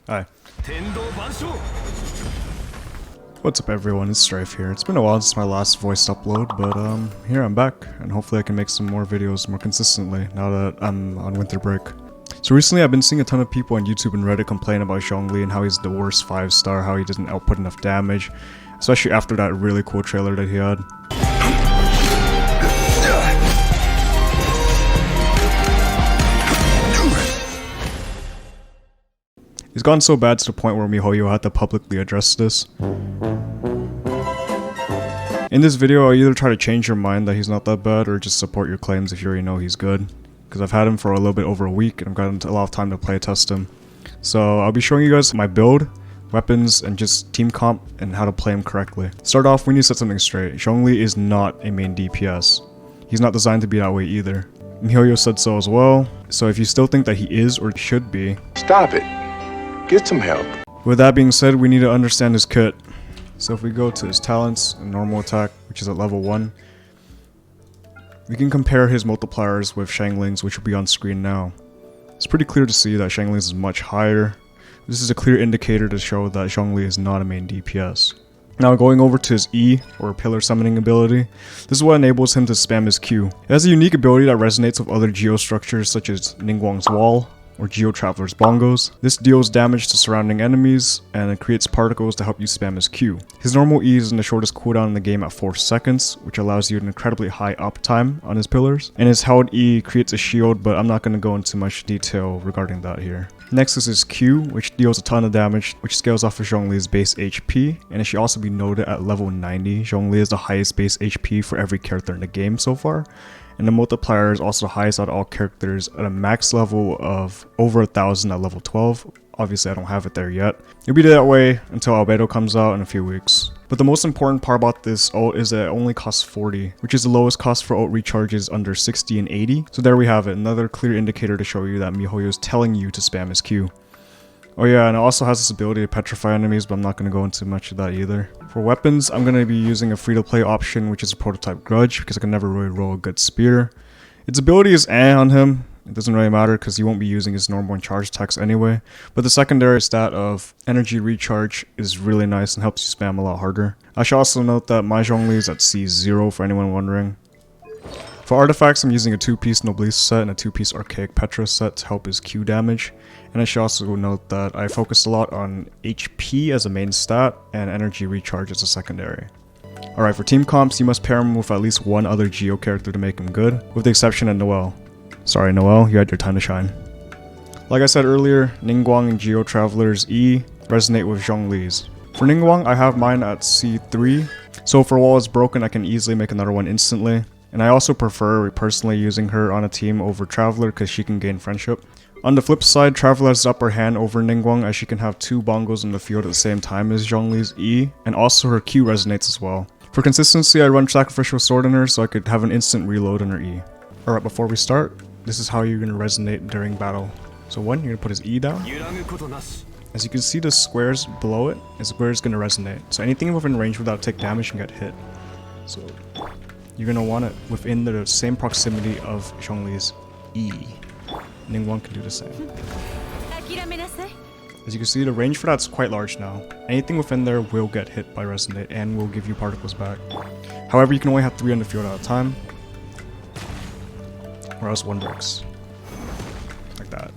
Hi. What's up everyone, it's Strife here. It's been a while since my last voice upload, but here I'm back, and hopefully I can make some more videos more consistently now that I'm on winter break. So recently I've been seeing a ton of people on YouTube and Reddit complain about Zhongli and how he's the worst 5-star, how he doesn't output enough damage, especially after that really cool trailer that he had. He's gotten so bad to the point where Mihoyo had to publicly address this. In this video, I'll either try to change your mind that he's not that bad, or just support your claims if you already know he's good. Because I've had him for a little bit over a week, and I've gotten a lot of time to play test him. So I'll be showing you guys my build, weapons, and just team comp, and how to play him correctly. Start off, we need to set something straight. Zhongli is not a main DPS. He's not designed to be that way either. Mihoyo said so as well, so if you still think that he is or should be, stop it. Get some help. With that being said, we need to understand his kit. So if we go to his talents and normal attack, which is at level 1, we can compare his multipliers with Xiangling's, which will be on screen now. It's pretty clear to see that Xiangling's is much higher. This is a clear indicator to show that Zhongli is not a main DPS. Now going over to his E, or pillar summoning ability, this is what enables him to spam his Q. It has a unique ability that resonates with other geostructures such as Ningguang's wall, or Geo Traveler's bongos. This deals damage to surrounding enemies, and it creates particles to help you spam his Q. His normal E is in the shortest cooldown in the game at 4 seconds, which allows you an incredibly high uptime on his pillars. And his held E creates a shield, but I'm not going to go into much detail regarding that here. Next is his Q, which deals a ton of damage, which scales off of Zhongli's base HP, and it should also be noted at level 90, Zhongli is the highest base HP for every character in the game so far. And the multiplier is also the highest out of all characters at a max level of over 1,000 at level 12. Obviously I don't have it there yet. It'll be that way until Albedo comes out in a few weeks. But the most important part about this ult is that it only costs 40, which is the lowest cost for ult recharges under 60 and 80. So there we have it, another clear indicator to show you that Mihoyo is telling you to spam his Q. Oh yeah, and it also has this ability to petrify enemies, but I'm not going to go into much of that either. For weapons, I'm going to be using a free-to-play option, which is a prototype grudge, because I can never really roll a good spear. Its ability is on him. It doesn't really matter because you won't be using his normal and charge attacks anyway. But the secondary stat of energy recharge is really nice and helps you spam a lot harder. I should also note that my Zhongli is at C0 for anyone wondering. For artifacts, I'm using a 2-piece Noblesse set and a 2-piece Archaic Petra set to help his Q damage. And I should also note that I focus a lot on HP as a main stat and energy recharge as a secondary. Alright, for team comps, you must pair him with at least one other Geo character to make him good, with the exception of Noelle. Sorry Noelle, you had your time to shine. Like I said earlier, Ningguang and Geo Traveler's E resonate with Zhongli's. For Ningguang, I have mine at C3, so if her wall is broken I can easily make another one instantly. And I also prefer personally using her on a team over Traveler because she can gain friendship. On the flip side, Traveler has the upper hand over Ningguang as she can have 2 bongos in the field at the same time as Zhongli's E, and also her Q resonates as well. For consistency, I run Sacrificial Sword in her so I could have an instant reload on her E. Alright, before we start, this is how you're going to resonate during battle. So 1, you're going to put his E down. As you can see, the squares below it is where it's going to resonate. So anything within range without take damage can get hit. So you're going to want it within the same proximity of Zhongli's E. Ningguang can do the same. As you can see, the range for that's quite large now. Anything within there will get hit by resonate and will give you particles back. However, you can only have 3 on the field at a time, or else 1 breaks. Like that.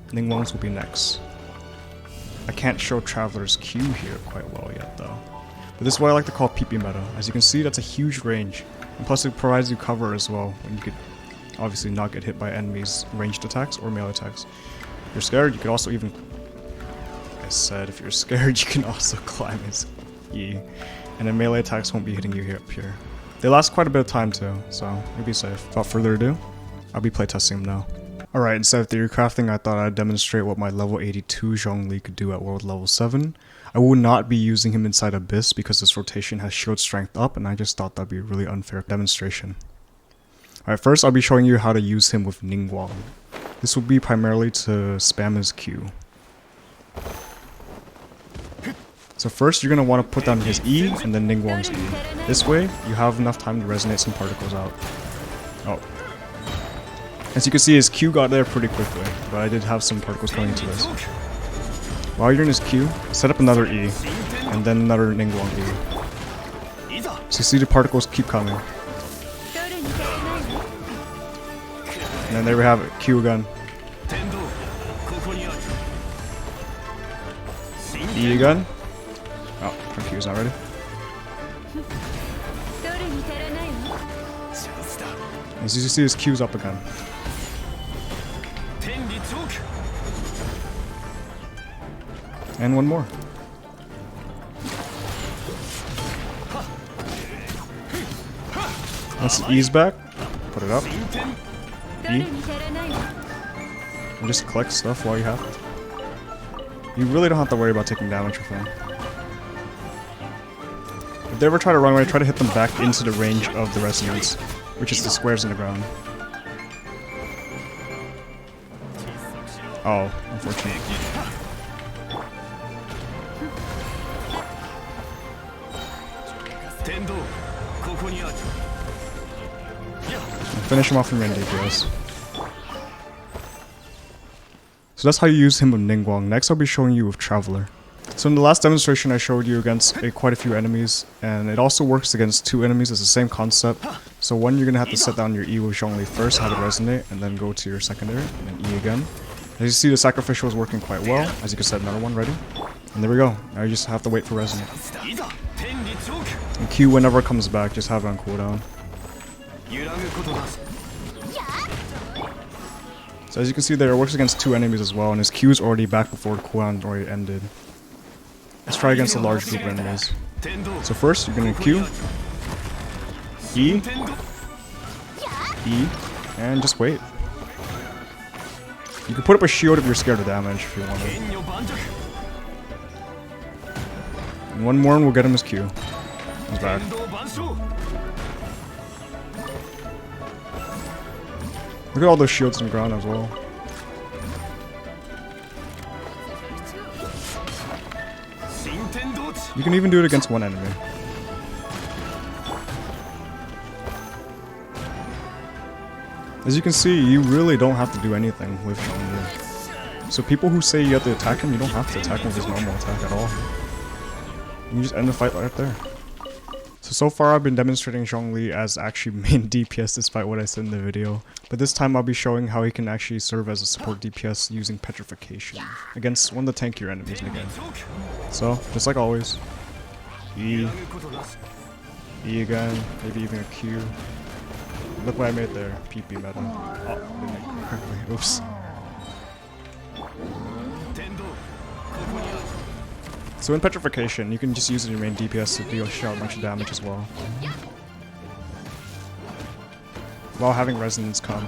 Ningguang's will be next. I can't show Traveler's Q here quite well yet though. But this is what I like to call PP meta. As you can see, that's a huge range. And plus it provides you cover as well, when you could obviously not get hit by enemies' ranged attacks or melee attacks. If you're scared, you could also even, like I said, if you're scared, you can also climb his E. And then melee attacks won't be hitting you here up here. They last quite a bit of time too, so you'll be safe. Without further ado, I'll be playtesting them now. Alright, instead of theory crafting, I thought I'd demonstrate what my level 82 Zhongli could do at world level 7. I will not be using him inside Abyss because this rotation has shield strength up, and I just thought that'd be a really unfair demonstration. Alright, first I'll be showing you how to use him with Ningguang. This will be primarily to spam his Q. So first you're going to want to put down his E and then Ningguang's E. This way you have enough time to resonate some particles out. Oh. As you can see, his Q got there pretty quickly, but I did have some particles coming into this. While you're in his Q, set up another E, and then another Ningguang E. So you see the particles keep coming. And then there we have it, Q again. E again. Oh, my Q is not ready. As you see, his Q's up again. And one more. Once the E's back, put it up. E. And just collect stuff while you have it. You really don't have to worry about taking damage with them. If they ever try to run away, try to hit them back into the range of the resonance, which is the squares in the ground. Oh, unfortunate. Finish him off from your DPS. So that's how you use him with Ningguang. Next I'll be showing you with Traveler. So in the last demonstration I showed you against quite a few enemies, and it also works against 2 enemies. It's the same concept. So one, you're going to have to set down your E with Zhongli first, have it resonate, and then go to your secondary, and then E again. As you see, the sacrificial is working quite well. As you can set another one ready. And there we go. Now you just have to wait for resonate. And Q whenever it comes back, just have it on cooldown. So as you can see there, it works against 2 enemies as well, and his Q is already back before the cooldown already ended. Let's try against a large group of enemies. So first, you're going to Q, E, E, and just wait. You can put up a shield if you're scared of damage if you want to. And one more and we'll get him his Q. He's back. Look at all those shields on the ground as well. You can even do it against one enemy. As you can see, you really don't have to do anything with Zhongli. So people who say you have to attack him, you don't have to attack him with his normal attack at all. You can just end the fight right there. So far I've been demonstrating Zhongli as actually main DPS despite what I said in the video. But this time I'll be showing how he can actually serve as a support DPS using Petrification against one of the tankier enemies in the game. So, just like always, E, E again, maybe even a Q. Look what I made there, PP meta. Oh, didn't make it correctly, oops. So in Petrification, you can just use it in your main DPS to deal a bunch of damage as well, while having Resonance come.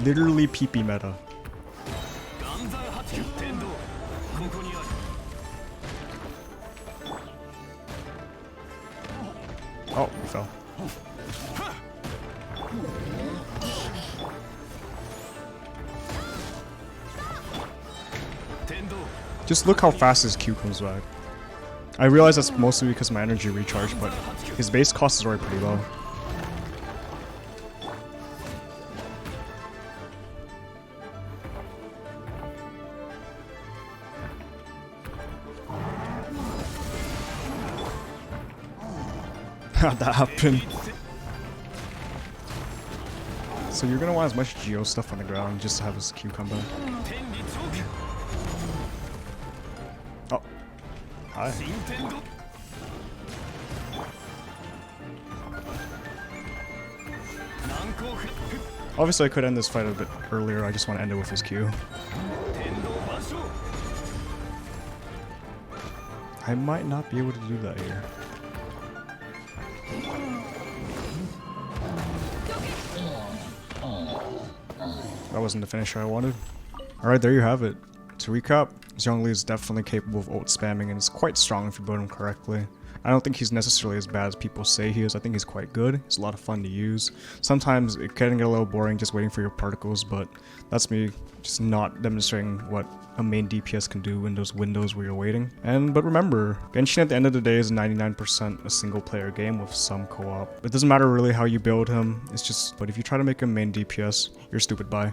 Literally PP meta. Oh, we fell. Just look how fast his Q comes back. I realize that's mostly because of my energy recharge, but his base cost is already pretty low. How'd that happen? So you're gonna want as much Geo stuff on the ground just to have his Q come back. Oh. Hi. Obviously I could end this fight a bit earlier, I just want to end it with his Q. I might not be able to do that here. That wasn't the finisher I wanted. Alright, there you have it. To recap, Zhongli is definitely capable of ult spamming and is quite strong if you build him correctly. I don't think he's necessarily as bad as people say he is. I think he's quite good. He's a lot of fun to use. Sometimes it can get a little boring just waiting for your particles, but that's me just not demonstrating what a main DPS can do in those windows where you're waiting. But remember, Genshin at the end of the day is 99% a single player game with some co-op. It doesn't matter really how you build him, but if you try to make him main DPS, you're stupid, bye.